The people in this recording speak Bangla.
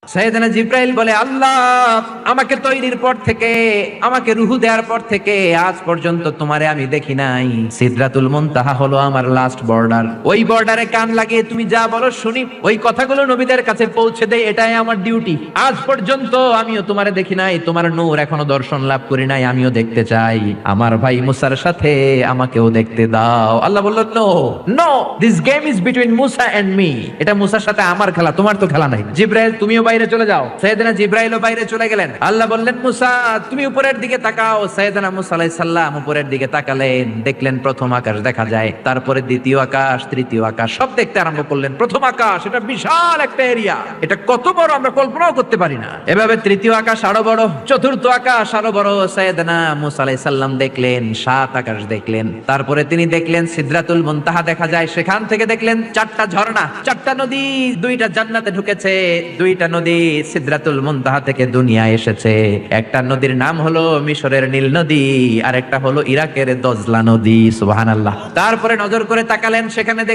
সাইয়েদনা জিব্রাইল বলে, আল্লাহ আমাকে তৈরির পর থেকে, আমাকে রূহ দেওয়ার পর থেকে আজ পর্যন্ত তোমারে আমি দেখি নাই। সিদরাতুল মুনতাহা হলো আমার লাস্ট বর্ডার। ওই বর্ডারে কান লাগিয়ে তুমি যা বলো শুনি, ওই কথাগুলো নবীদের কাছে পৌঁছে দেই, এটাই আমার ডিউটি। আজ পর্যন্ত আমিও তোমারে দেখি নাই, তোমার নূর এখনো দর্শন লাভ করি নাই, আমিও দেখতে চাই। আমার ভাই মুসার সাথে আমাকেও দেখতে দাও। আল্লাহ বলল, no no, this game is between Musa and me. এটা মুসার সাথে আমার খেলা, তোমার তো খেলা নাই। জিব্রাইল তুমিও বাইরে চলে যাও। সাইয়েদনা জিব্রাইলও বাইরে চলে গেলেন। আল্লাহ বললেন, মুসা তুমি উপরের দিকে তাকাও। সাইয়েদনা মুসা আলাইহিস সালাম উপরের দিকে তাকালেন, দেখলেন প্রথম আকাশ দেখা যায়, তারপরে দ্বিতীয় আকাশ, তৃতীয় আকাশ, সব দেখতে আরম্ভ করলেন। প্রথম আকাশ, এটা বিশাল একটা এরিয়া, এটা কত বড় আমরা কল্পনাও করতে পারি না। এভাবে তৃতীয় আকাশ আরো বড়, চতুর্থ আকাশ আরো বড়। সাইয়েদনা মুসা আলাইহিস সালাম দেখলেন 7 আকাশ দেখলেন। তারপরে তিনি দেখলেন সিদরাতুল মুনতাহা দেখা যায়, সেখান থেকে দেখলেন 4টা ঝর্ণা, 4টা নদী, 2টা জান্নাতে ঢুকেছে, 2টা নদী সিদরাতুল মুনতাহা থেকে দুনিয়ায় এসেছে। একটা নদীর নাম হলো মিশরের নীল নদী, আর একটা হলো ইরাকের দজলা নদী। সুবহানাল্লাহ। তারপরে নজর করে তাকালেন, সেখানে